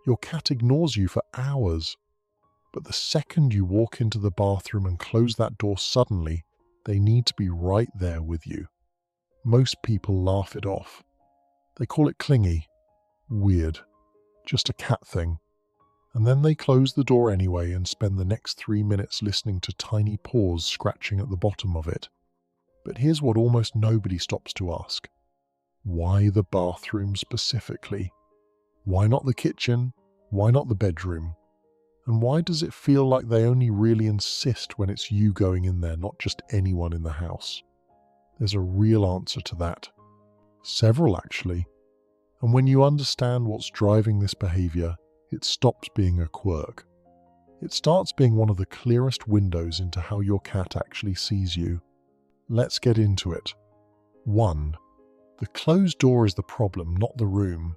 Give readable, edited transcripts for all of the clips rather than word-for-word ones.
Your cat ignores you for hours. But the second you walk into the bathroom and close that door suddenly, they need to be right there with you. Most people laugh it off. They call it clingy, weird, just a cat thing. And then they close the door anyway and spend the next 3 minutes listening to tiny paws scratching at the bottom of it. But here's what almost nobody stops to ask. Why the bathroom specifically? Why not the kitchen? Why not the bedroom? And why does it feel like they only really insist when it's you going in there, not just anyone in the house? There's a real answer to that. Several, actually. And when you understand what's driving this behavior, it stops being a quirk. It starts being one of the clearest windows into how your cat actually sees you. Let's get into it. 1. The closed door is the problem, not the room.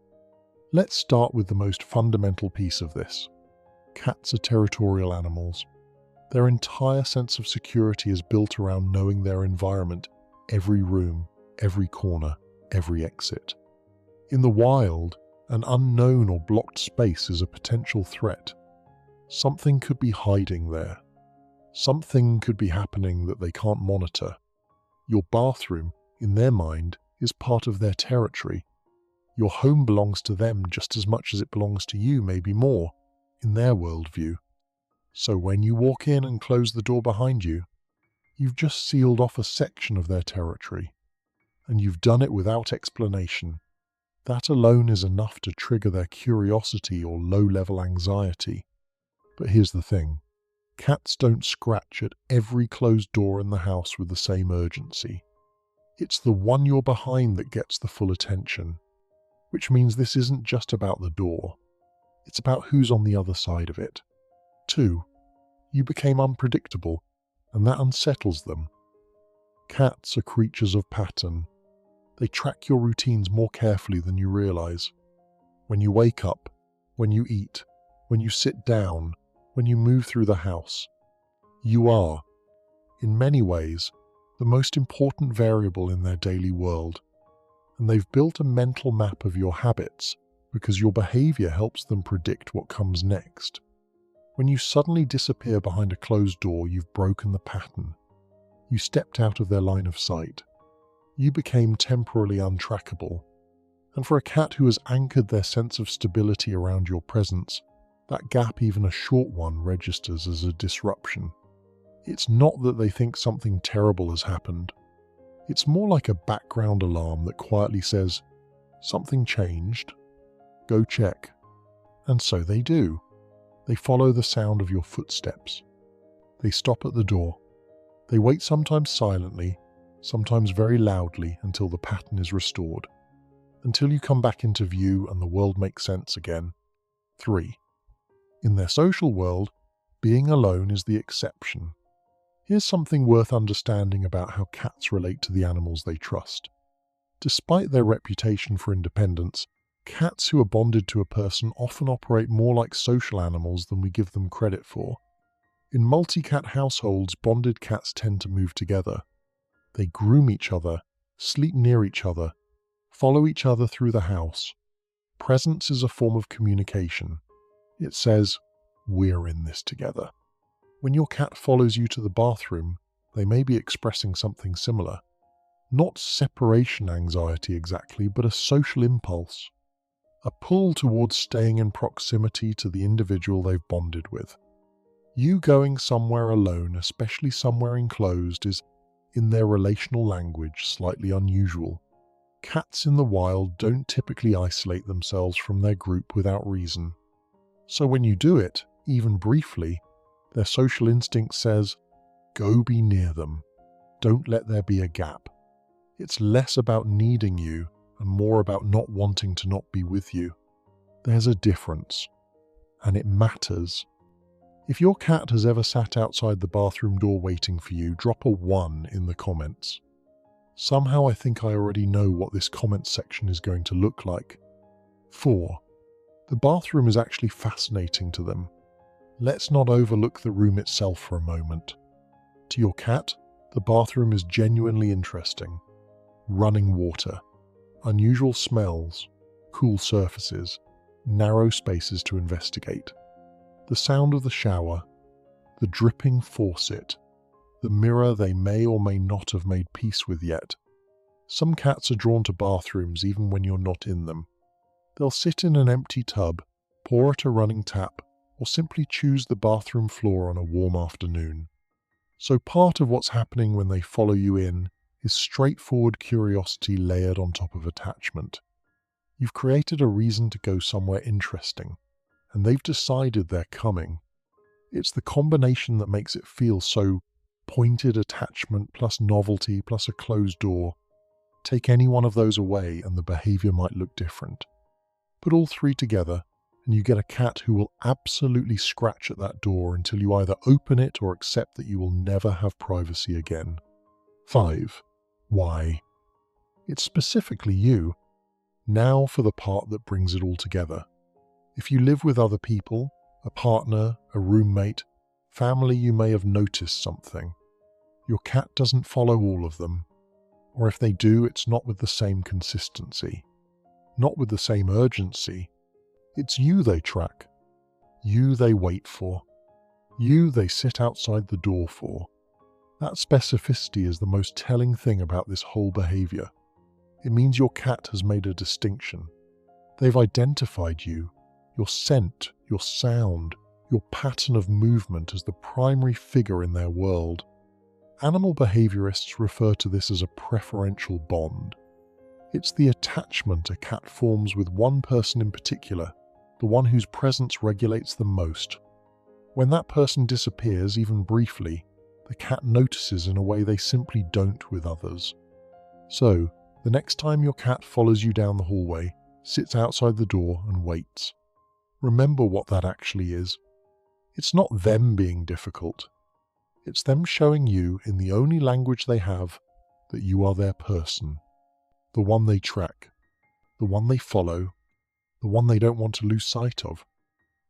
Let's start with the most fundamental piece of this. Cats are territorial animals. Their entire sense of security is built around knowing their environment, every room, every corner, every exit. In the wild, an unknown or blocked space is a potential threat. Something could be hiding there. Something could be happening that they can't monitor. Your bathroom, in their mind, is part of their territory. Your home belongs to them just as much as it belongs to you, maybe more, in their worldview. So when you walk in and close the door behind you, you've just sealed off a section of their territory. And you've done it without explanation. That alone is enough to trigger their curiosity or low-level anxiety. But here's the thing. Cats don't scratch at every closed door in the house with the same urgency. It's the one you're behind that gets the full attention. Which means this isn't just about the door. It's about who's on the other side of it. 2. You became unpredictable, and that unsettles them. Cats are creatures of pattern. They track your routines more carefully than you realize. When you wake up, when you eat, when you sit down, when you move through the house. You are, in many ways, the most important variable in their daily world. And they've built a mental map of your habits because your behavior helps them predict what comes next. When you suddenly disappear behind a closed door, you've broken the pattern. You stepped out of their line of sight. You became temporarily untrackable. And for a cat who has anchored their sense of stability around your presence, that gap, even a short one, registers as a disruption. It's not that they think something terrible has happened. It's more like a background alarm that quietly says, something changed. Go check. And so they do. They follow the sound of your footsteps. They stop at the door. They wait, sometimes silently, sometimes very loudly, until the pattern is restored. Until you come back into view and the world makes sense again. 3. In their social world, being alone is the exception. Here's something worth understanding about how cats relate to the animals they trust. Despite their reputation for independence, cats who are bonded to a person often operate more like social animals than we give them credit for. In multi-cat households, bonded cats tend to move together. They groom each other, sleep near each other, follow each other through the house. Presence is a form of communication. It says, we're in this together. When your cat follows you to the bathroom, they may be expressing something similar. Not separation anxiety exactly, but a social impulse. A pull towards staying in proximity to the individual they've bonded with. You going somewhere alone, especially somewhere enclosed, is, in their relational language, slightly unusual. Cats in the wild don't typically isolate themselves from their group without reason. So when you do it, even briefly, their social instinct says, go be near them. Don't let there be a gap. It's less about needing you and more about not wanting to not be with you. There's a difference, and it matters. If your cat has ever sat outside the bathroom door waiting for you, drop a 1 in the comments. Somehow I think I already know what this comment section is going to look like. 4. The bathroom is actually fascinating to them. Let's not overlook the room itself for a moment. To your cat, the bathroom is genuinely interesting. Running water, unusual smells, cool surfaces, narrow spaces to investigate. The sound of the shower, the dripping faucet, the mirror they may or may not have made peace with yet. Some cats are drawn to bathrooms even when you're not in them. They'll sit in an empty tub, pour at a running tap, or simply choose the bathroom floor on a warm afternoon. So part of what's happening when they follow you in is straightforward curiosity layered on top of attachment. You've created a reason to go somewhere interesting, and they've decided they're coming. It's the combination that makes it feel so pointed attachment plus novelty plus a closed door. Take any one of those away and the behavior might look different. Put all three together and you get a cat who will absolutely scratch at that door until you either open it or accept that you will never have privacy again. 5. Why? It's specifically you. Now for the part that brings it all together. If you live with other people, a partner, a roommate, family, you may have noticed something. Your cat doesn't follow all of them. Or if they do, it's not with the same consistency. Not with the same urgency. It's you they track. You they wait for. You they sit outside the door for. That specificity is the most telling thing about this whole behavior. It means your cat has made a distinction. They've identified you, your scent, your sound, your pattern of movement as the primary figure in their world. Animal behaviorists refer to this as a preferential bond. It's the attachment a cat forms with one person in particular, the one whose presence regulates them most. When that person disappears, even briefly, the cat notices in a way they simply don't with others. So, the next time your cat follows you down the hallway, sits outside the door and waits. Remember what that actually is. It's not them being difficult. It's them showing you, in the only language they have, that you are their person. The one they track. The one they follow. The one they don't want to lose sight of.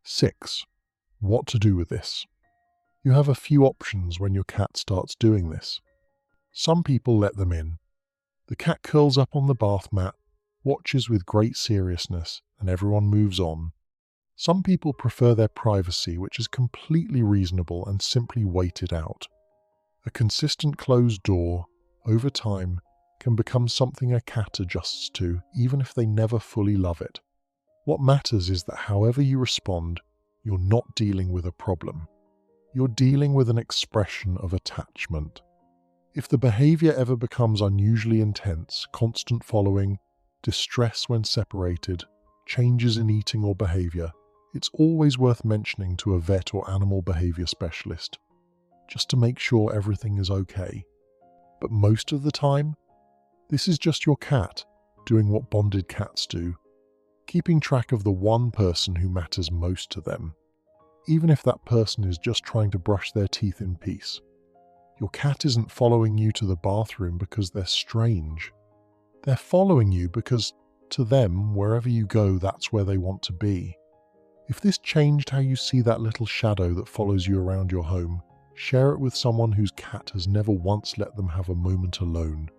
6. What to do with this? You have a few options when your cat starts doing this. Some people let them in. The cat curls up on the bath mat, watches with great seriousness, and everyone moves on. Some people prefer their privacy, which is completely reasonable, and simply wait it out. A consistent closed door, over time, can become something a cat adjusts to, even if they never fully love it. What matters is that however you respond, you're not dealing with a problem. You're dealing with an expression of attachment. If the behavior ever becomes unusually intense, constant following, distress when separated, changes in eating or behavior, it's always worth mentioning to a vet or animal behavior specialist, just to make sure everything is okay. But most of the time, this is just your cat doing what bonded cats do, keeping track of the one person who matters most to them, even if that person is just trying to brush their teeth in peace. Your cat isn't following you to the bathroom because they're strange. They're following you because, to them, wherever you go, that's where they want to be. If this changed how you see that little shadow that follows you around your home, share it with someone whose cat has never once let them have a moment alone.